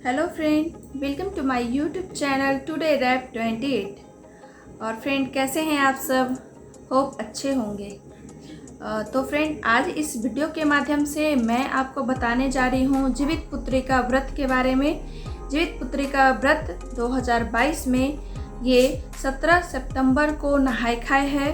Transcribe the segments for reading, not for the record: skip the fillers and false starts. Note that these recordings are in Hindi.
Hello friend, welcome to my YouTube channel today rap 28। और फ्रेंड कैसे हैं आप सब? होप अच्छे होंगे। तो फ्रेंड आज इस वीडियो के माध्यम से मैं आपको बताने जा रही हूँ जीवित पुत्री का व्रत के बारे में। जीवित पुत्री का व्रत 2022 में ये 17 सितंबर को नहाय खाए है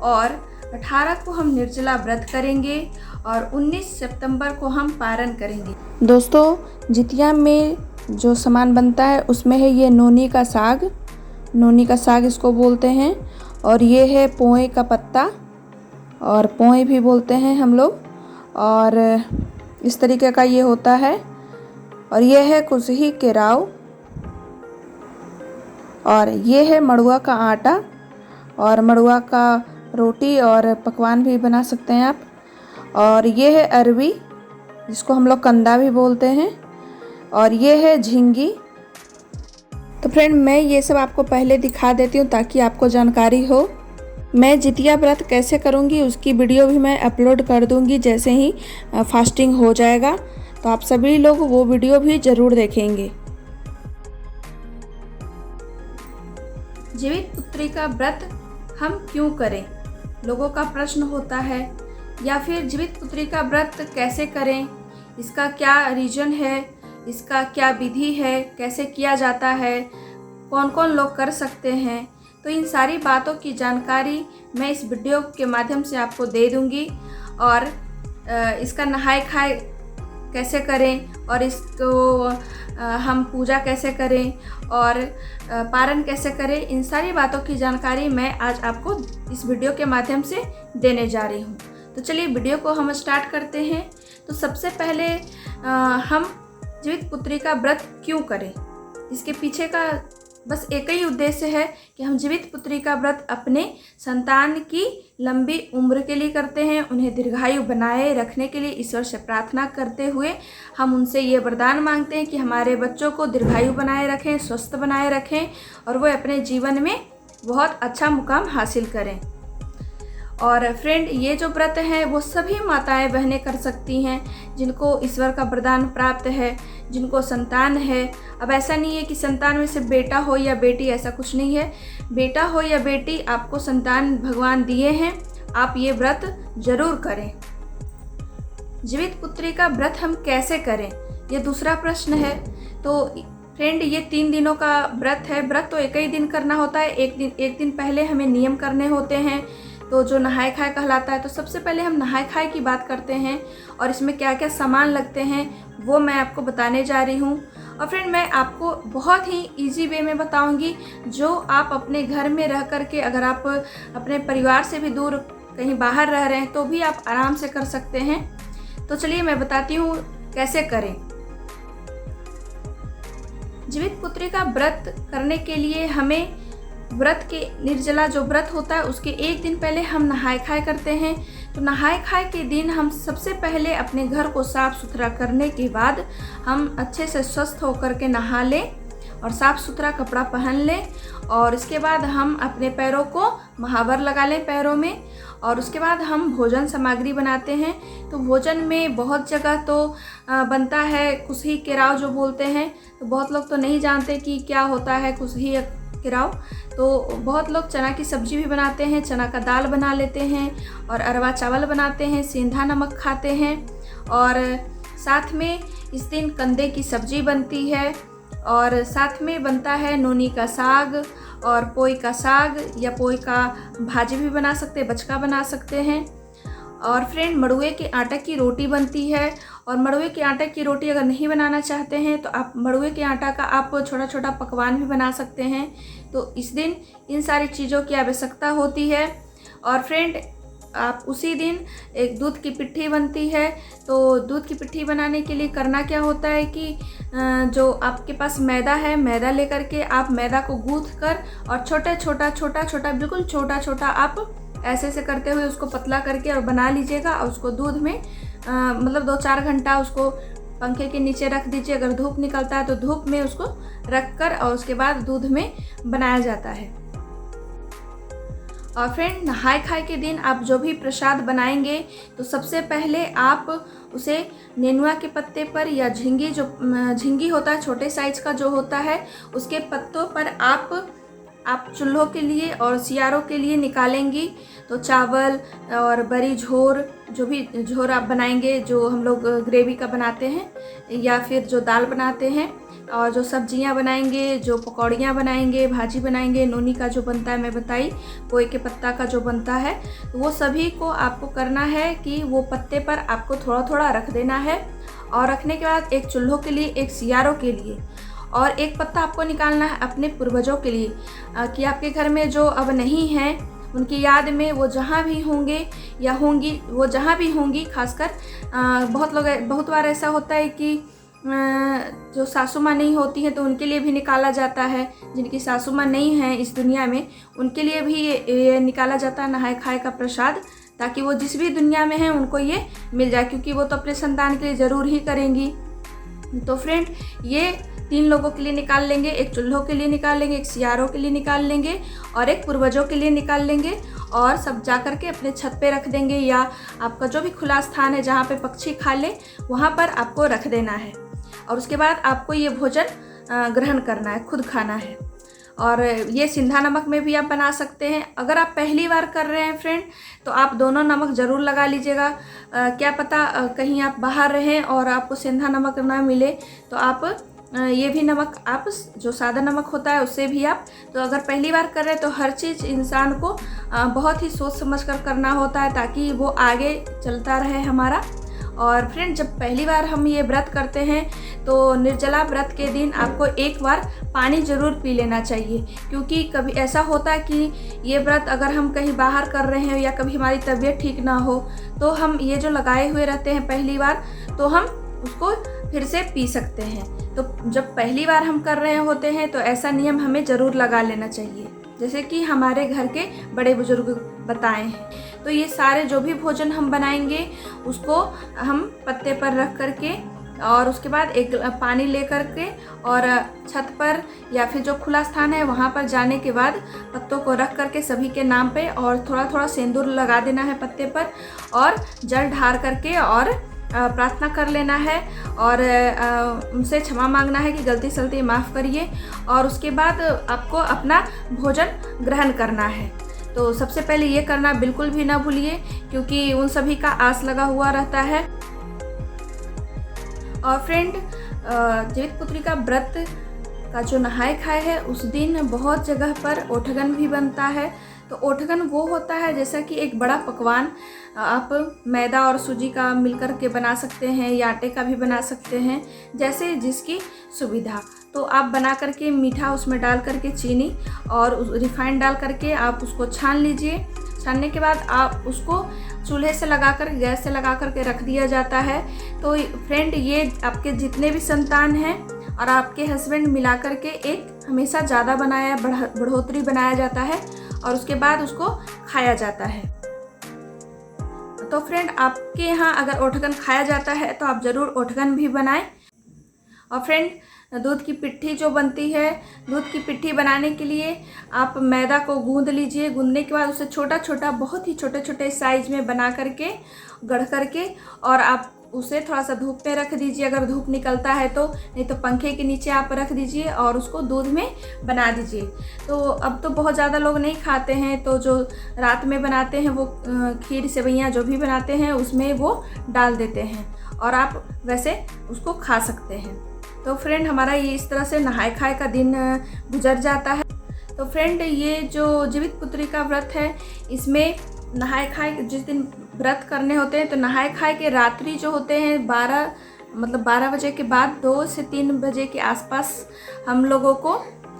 और 18 को हम निर्जला व्रत करेंगे और 19 सितंबर को हम पारण करेंगे। दोस्तों, जितिया में जो सामान बनता है उसमें है ये नोनी का साग इसको बोलते हैं, और ये है पोए का पत्ता और पोए भी बोलते हैं हम लोग, और इस तरीके का ये होता है। और ये है कुसही केराव, और ये है मड़ुआ का आटा और मड़ुआ का रोटी और पकवान भी बना सकते हैं आप। और ये है अरवी जिसको हम लोग कंदा भी बोलते हैं, और ये है झींगी। तो फ्रेंड मैं ये सब आपको पहले दिखा देती हूँ ताकि आपको जानकारी हो। मैं जितिया व्रत कैसे करूँगी उसकी वीडियो भी मैं अपलोड कर दूँगी जैसे ही फास्टिंग हो जाएगा, तो आप सभी लोग वो वीडियो भी ज़रूर देखेंगे। जीवित पुत्री का व्रत हम क्यों करें, लोगों का प्रश्न होता है। या फिर जीवित पुत्री का व्रत कैसे करें, इसका क्या रीजन है, इसका क्या विधि है, कैसे किया जाता है, कौन कौन लोग कर सकते हैं, तो इन सारी बातों की जानकारी मैं इस वीडियो के माध्यम से आपको दे दूंगी। और इसका नहाय खाए कैसे करें और इसको हम पूजा कैसे करें और पारण कैसे करें, इन सारी बातों की जानकारी मैं आज आपको इस वीडियो के माध्यम से देने जा रही हूँ। तो चलिए वीडियो को हम स्टार्ट करते हैं। तो सबसे पहले हम जीवित पुत्री का व्रत क्यों करें, इसके पीछे का बस एक ही उद्देश्य है कि हम जीवित पुत्री का व्रत अपने संतान की लंबी उम्र के लिए करते हैं, उन्हें दीर्घायु बनाए रखने के लिए ईश्वर से प्रार्थना करते हुए हम उनसे ये वरदान मांगते हैं कि हमारे बच्चों को दीर्घायु बनाए रखें, स्वस्थ बनाए रखें और वो अपने जीवन में बहुत अच्छा मुकाम हासिल करें। और फ्रेंड ये जो व्रत है वो सभी माताएं बहनें कर सकती हैं जिनको ईश्वर का वरदान प्राप्त है, जिनको संतान है। अब ऐसा नहीं है कि संतान में सिर्फ बेटा हो या बेटी, ऐसा कुछ नहीं है। बेटा हो या बेटी, आपको संतान भगवान दिए हैं, आप ये व्रत जरूर करें। जीवित पुत्री का व्रत हम कैसे करें, ये दूसरा प्रश्न है। तो फ्रेंड ये 3 दिनों का व्रत है। व्रत तो एक ही दिन करना होता है। एक दिन पहले हमें नियम करने होते हैं, तो जो नहाय खाए कहलाता है। तो सबसे पहले हम नहाय खाए की बात करते हैं और इसमें क्या क्या सामान लगते हैं वो मैं आपको बताने जा रही हूँ। और फ्रेंड मैं आपको बहुत ही इजी वे में बताऊंगी जो आप अपने घर में रह कर के, अगर आप अपने परिवार से भी दूर कहीं बाहर रह रहे हैं तो भी आप आराम से कर सकते हैं। तो चलिए मैं बताती हूँ कैसे करें। जीवित पुत्री का व्रत करने के लिए हमें व्रत के निर्जला जो व्रत होता है उसके एक दिन पहले हम नहाय खाए करते हैं। तो नहाय खाए के दिन हम सबसे पहले अपने घर को साफ़ सुथरा करने के बाद हम अच्छे से स्वस्थ होकर के नहा लें और साफ़ सुथरा कपड़ा पहन लें, और इसके बाद हम अपने पैरों को महावर लगा लें पैरों में। और उसके बाद हम भोजन सामग्री बनाते हैं। तो भोजन में बहुत जगह तो बनता है कुसही केराव जो बोलते हैं। तो बहुत लोग तो नहीं जानते कि क्या होता है कुसही केराव। तो बहुत लोग चना की सब्जी भी बनाते हैं, चना का दाल बना लेते हैं और अरवा चावल बनाते हैं, सेंधा नमक खाते हैं। और साथ में इस दिन कंदे की सब्जी बनती है, और साथ में बनता है नोनी का साग और पोई का साग, या पोई का भाजी भी बना सकते हैं, बचका बना सकते हैं। और फ्रेंड मड़ुए के आटे की रोटी बनती है। और मड़ुए के आटे की रोटी अगर नहीं बनाना चाहते हैं तो आप मड़ुए के आटा का आप छोटा छोटा पकवान भी बना सकते हैं। तो इस दिन इन सारी चीज़ों की आवश्यकता होती है। और फ्रेंड आप उसी दिन एक दूध की पिट्ठी बनती है। तो दूध की पिट्ठी बनाने के लिए करना क्या होता है कि जो आपके पास मैदा है, मैदा लेकर के आप मैदा को गूँथ कर और छोटा बिल्कुल छोटा छोटा आप ऐसे ऐसे करते हुए उसको पतला करके और बना लीजिएगा। और उसको दूध में मतलब 2-4 घंटा उसको पंखे के नीचे रख दीजिए। अगर धूप निकलता है तो धूप में उसको रख कर और उसके बाद दूध में बनाया जाता है। और फ्रेंड, नहाय खाए के दिन आप जो भी प्रसाद बनाएंगे तो सबसे पहले आप उसे नेनुआ के पत्ते पर या झींगी होता है, छोटे साइज का जो होता है, उसके पत्तों पर आप चूल्हों के लिए और सियारों के लिए निकालेंगी। तो चावल और बड़ी झोर, जो भी झोर आप बनाएंगे, जो हम लोग ग्रेवी का बनाते हैं या फिर जो दाल बनाते हैं, और जो सब्जियां बनाएंगे, जो पकौड़ियाँ बनाएंगे, भाजी बनाएंगे, नोनी का जो बनता है मैं बताई, पोए के पत्ता का जो बनता है, तो वो सभी को आपको करना है कि वो पत्ते पर आपको थोड़ा थोड़ा रख देना है। और रखने के बाद एक चूल्हों के लिए, एक सियारों के लिए, और एक पत्ता आपको निकालना है अपने पूर्वजों के लिए, कि आपके घर में जो अब नहीं हैं उनकी याद में वो जहाँ भी होंगे या होंगी, वो जहाँ भी होंगी, खासकर बहुत बार ऐसा होता है कि जो सासू माँ नहीं होती हैं तो उनके लिए भी निकाला जाता है। जिनकी सासू माँ नहीं हैं इस दुनिया में, उनके लिए भी ये निकाला जाता है नहाय खाए का प्रसाद, ताकि वो जिस भी दुनिया में हैं उनको ये मिल जाए, क्योंकि वो तो अपने संतान के लिए ज़रूर ही करेंगी। तो फ्रेंड, ये 3 लोगों के लिए निकाल लेंगे, एक चूल्हों के लिए निकाल लेंगे, एक सियारों के लिए निकाल लेंगे और एक पूर्वजों के लिए निकाल लेंगे, और सब जा कर के अपने छत पे रख देंगे, या आपका जो भी खुला स्थान है जहाँ पे पक्षी खा ले वहाँ पर आपको रख देना है। और उसके बाद आपको ये भोजन ग्रहण करना है, खुद खाना है। और ये सिंधा नमक में भी आप बना सकते हैं। अगर आप पहली बार कर रहे हैं फ्रेंड, तो आप दोनों नमक ज़रूर लगा लीजिएगा। क्या पता कहीं आप बाहर रहें और आपको सिंधा नमक ना मिले, तो आप ये भी नमक, आप जो सादा नमक होता है उससे भी आप, तो अगर पहली बार कर रहे हैं तो हर चीज़ इंसान को बहुत ही सोच समझ कर करना होता है, ताकि वो आगे चलता रहे हमारा। और फ्रेंड, जब पहली बार हम ये व्रत करते हैं तो निर्जला व्रत के दिन आपको एक बार पानी ज़रूर पी लेना चाहिए, क्योंकि कभी ऐसा होता है कि ये व्रत अगर हम कहीं बाहर कर रहे हैं या कभी हमारी तबीयत ठीक ना हो, तो हम ये जो लगाए हुए रहते हैं पहली बार, तो हम उसको फिर से पी सकते हैं। तो जब पहली बार हम कर रहे होते हैं तो ऐसा नियम हमें ज़रूर लगा लेना चाहिए, जैसे कि हमारे घर के बड़े बुजुर्ग बताए हैं। तो ये सारे जो भी भोजन हम बनाएंगे उसको हम पत्ते पर रख करके, और उसके बाद एक पानी ले करके, और छत पर या फिर जो खुला स्थान है वहाँ पर जाने के बाद पत्तों को रख करके सभी के नाम पे, और थोड़ा थोड़ा सिंदूर लगा देना है पत्ते पर, और जल ढार करके और प्रार्थना कर लेना है, और उनसे क्षमा मांगना है कि गलती सलती माफ़ करिए, और उसके बाद आपको अपना भोजन ग्रहण करना है। तो सबसे पहले ये करना बिल्कुल भी ना भूलिए, क्योंकि उन सभी का आस लगा हुआ रहता है। और फ्रेंड, जीवित पुत्री का व्रत का जो नहाय खाए है उस दिन बहुत जगह पर ओठगन भी बनता है। तो ओठगन वो होता है जैसा कि एक बड़ा पकवान, आप मैदा और सूजी का मिलकर के बना सकते हैं या आटे का भी बना सकते हैं, जैसे जिसकी सुविधा। तो आप बना करके मीठा उसमें डाल करके, चीनी और रिफाइंड डाल करके आप उसको छान लीजिए। छानने के बाद आप उसको चूल्हे से लगाकर, गैस से लगा करके रख दिया जाता है। तो फ्रेंड, ये आपके जितने भी संतान हैं और आपके हस्बैंड मिला करके एक हमेशा ज़्यादा बढ़ोतरी बनाया जाता है, और उसके बाद उसको खाया जाता है। तो फ्रेंड, आपके यहाँ अगर ओठगन खाया जाता है तो आप ज़रूर ओठगन भी बनाएं। और फ्रेंड, दूध की पिट्ठी जो बनती है, दूध की पिट्ठी बनाने के लिए आप मैदा को गूंद लीजिए। गूंदने के बाद उसे छोटा छोटा, बहुत ही छोटे छोटे साइज में बना करके, गढ़ करके, और आप उसे थोड़ा सा धूप पे रख दीजिए, अगर धूप निकलता है तो, नहीं तो पंखे के नीचे आप रख दीजिए और उसको दूध में बना दीजिए। तो अब तो बहुत ज़्यादा लोग नहीं खाते हैं, तो जो रात में बनाते हैं वो खीर सेवइयाँ जो भी बनाते हैं उसमें वो डाल देते हैं, और आप वैसे उसको खा सकते हैं। तो फ्रेंड, हमारा ये इस तरह से नहाय खाए का दिन गुजर जाता है। तो फ्रेंड, ये जो जीवित पुत्री का व्रत है, इसमें नहाय खाए जिस दिन व्रत करने होते हैं, तो नहाय खाए के रात्रि जो होते हैं 12 बजे के बाद 2 से 3 बजे के आसपास हम लोगों को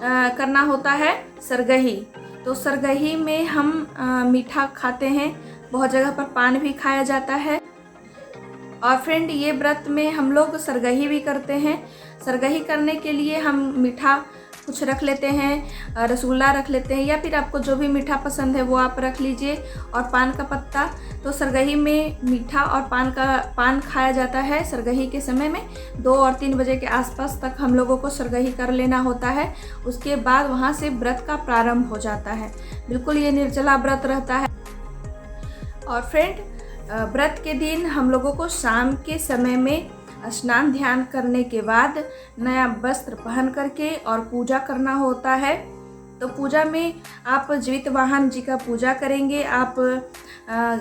करना होता है सरगही। तो सरगही में हम मीठा खाते हैं, बहुत जगह पर पान भी खाया जाता है। और फ्रेंड, ये व्रत में हम लोग सरगही भी करते हैं। सरगही करने के लिए हम मीठा कुछ रख लेते हैं, रसगुल्ला रख लेते हैं, या फिर आपको जो भी मीठा पसंद है वो आप रख लीजिए। और पान का पत्ता, तो सरगही में मीठा और पान खाया जाता है सरगही के समय में। 2 और 3 बजे के आसपास तक हम लोगों को सरगही कर लेना होता है। उसके बाद वहाँ से व्रत का प्रारंभ हो जाता है। बिल्कुल ये निर्जला व्रत रहता है। और फ्रेंड, व्रत के दिन हम लोगों को शाम के समय में स्नान ध्यान करने के बाद नया वस्त्र पहन करके और पूजा करना होता है। तो पूजा में आप जीवित वाहन जी का पूजा करेंगे। आप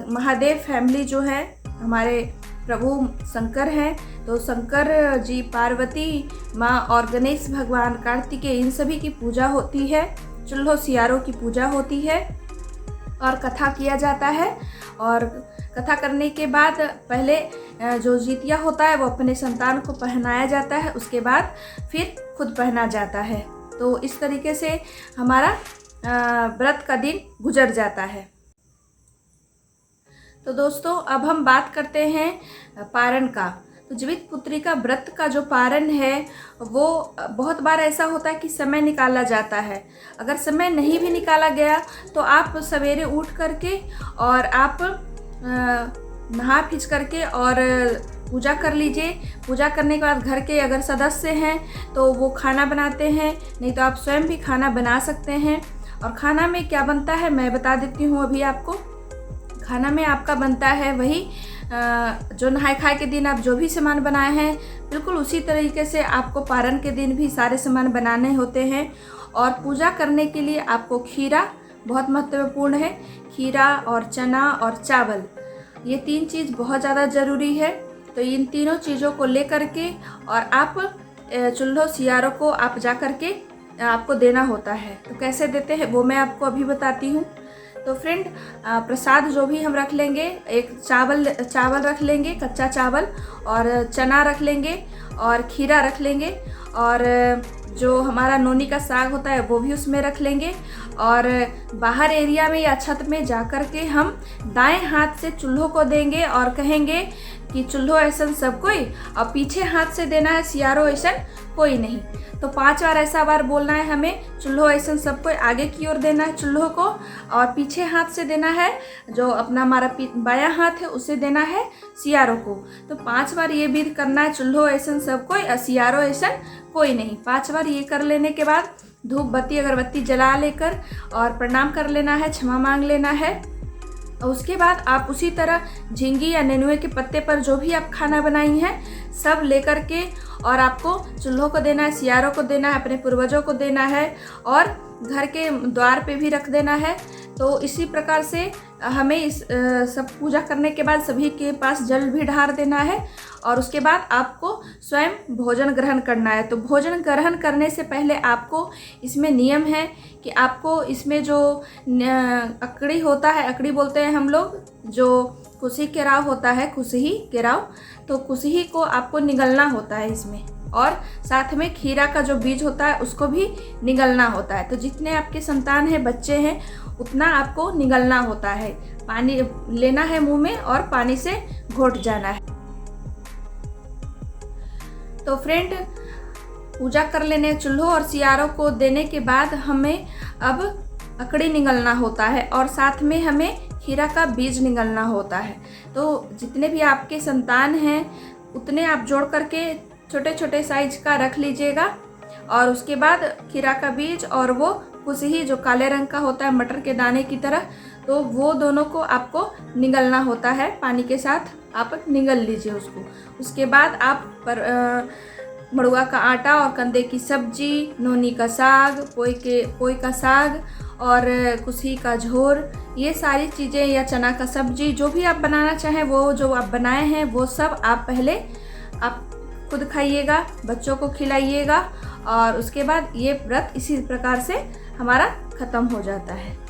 महादेव फैमिली जो है, हमारे प्रभु शंकर हैं, तो शंकर जी, पार्वती माँ और गणेश भगवान, कार्तिकेय, इन सभी की पूजा होती है। चूल्हों सियारों की पूजा होती है और कथा किया जाता है। और कथा करने के बाद पहले जो जितिया होता है वो अपने संतान को पहनाया जाता है, उसके बाद फिर खुद पहना जाता है। तो इस तरीके से हमारा व्रत का दिन गुजर जाता है। तो दोस्तों, अब हम बात करते हैं पारण का। तो जीवित पुत्री का व्रत का जो पारण है वो बहुत बार ऐसा होता है कि समय निकाला जाता है। अगर समय नहीं भी निकाला गया तो आप सवेरे उठ करके और आप नहा खींच करके और पूजा कर लीजिए। पूजा करने के बाद घर के अगर सदस्य हैं तो वो खाना बनाते हैं, नहीं तो आप स्वयं भी खाना बना सकते हैं। और खाना में क्या बनता है मैं बता देती हूँ अभी आपको। खाना में आपका बनता है वही जो नहाय खाए के दिन आप जो भी सामान बनाए हैं, बिल्कुल उसी तरीके से आपको पारण के दिन भी सारे सामान बनाने होते हैं। और पूजा करने के लिए आपको खीरा बहुत महत्वपूर्ण है। खीरा और चना और चावल, ये 3 चीज़ बहुत ज़्यादा ज़रूरी है। तो इन तीनों चीज़ों को ले करके और आप चूल्हों सियारों को आप जा करके आपको देना होता है। तो कैसे देते हैं वो मैं आपको अभी बताती हूँ। तो फ्रेंड, प्रसाद जो भी हम रख लेंगे, एक चावल रख लेंगे, कच्चा चावल, और चना रख लेंगे और खीरा रख लेंगे, और जो हमारा नोनी का साग होता है वो भी उसमें रख लेंगे। और बाहर एरिया में या छत में जा कर के हम दाएं हाथ से चूल्हों को देंगे और कहेंगे कि चूल्हो ऐसन सब कोई, और पीछे हाथ से देना है सियारो ऐसन कोई नहीं। तो 5 बार ऐसा बार बोलना है हमें। चूल्हो ऐसन सब कोई आगे की ओर देना है चूल्हों को, और पीछे हाथ से देना है, जो अपना हमारा बायां हाथ है उसे देना है सियारों को। तो 5 बार ये विधि करना है, चूल्हो ऐसन सब कोई और सियारो ऐसन कोई नहीं। 5 बार ये कर लेने के बाद धूप बत्ती अगरबत्ती जला लेकर और प्रणाम कर लेना है, क्षमा मांग लेना है। और उसके बाद आप उसी तरह झींगी या नेनुए के पत्ते पर जो भी आप खाना बनाई हैं सब लेकर के और आपको चूल्हों को देना है, सियारों को देना है, अपने पूर्वजों को देना है और घर के द्वार पे भी रख देना है। तो इसी प्रकार से हमें इस सब पूजा करने के बाद सभी के पास जल भी ढार देना है और उसके बाद आपको स्वयं भोजन ग्रहण करना है। तो भोजन ग्रहण करने से पहले आपको इसमें नियम है कि आपको इसमें जो अकड़ी होता है, अकड़ी बोलते हैं हम लोग, जो कुसही केराव होता है, कुसही केराव, तो कुसही को आपको निगलना होता है इसमें, और साथ में खीरा का जो बीज होता है उसको भी निगलना होता है। तो जितने आपके संतान हैं, बच्चे हैं, उतना आपको निगलना होता है। पानी लेना है मुंह में और पानी से घोट जाना है। तो फ्रेंड, पूजा कर लेने चूल्हों और सियारों को देने के बाद हमें अब अकड़ी निगलना होता है और साथ में हमें खीरा का बीज निगलना होता है। तो जितने भी आपके संतान हैं उतने आप जोड़ करके छोटे छोटे साइज का रख लीजिएगा और उसके बाद खीरा का बीज और वो कुसही जो काले रंग का होता है मटर के दाने की तरह, तो वो दोनों को आपको निगलना होता है। पानी के साथ आप निगल लीजिए उसको। उसके बाद आप मड़ुआ का आटा और कंदे की सब्जी, नोनी का साग, पोई का साग और कुसही का झोर, ये सारी चीज़ें या चना का सब्जी जो भी आप बनाना चाहें वो जो आप बनाए हैं वो सब आप पहले आप खुद खाइएगा, बच्चों को खिलाइएगा और उसके बाद ये व्रत इसी प्रकार से हमारा ख़त्म हो जाता है।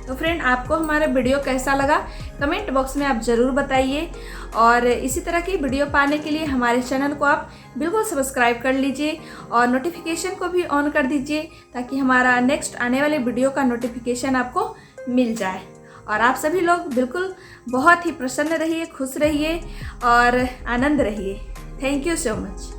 तो फ्रेंड, आपको हमारा वीडियो कैसा लगा कमेंट बॉक्स में आप ज़रूर बताइए और इसी तरह की वीडियो पाने के लिए हमारे चैनल को आप बिल्कुल सब्सक्राइब कर लीजिए और नोटिफिकेशन को भी ऑन कर दीजिए ताकि हमारा नेक्स्ट आने वाले वीडियो का नोटिफिकेशन आपको मिल जाए। और आप सभी लोग बिल्कुल बहुत ही प्रसन्न रहिए, खुश रहिए और आनंद रहिए। Thank you so much.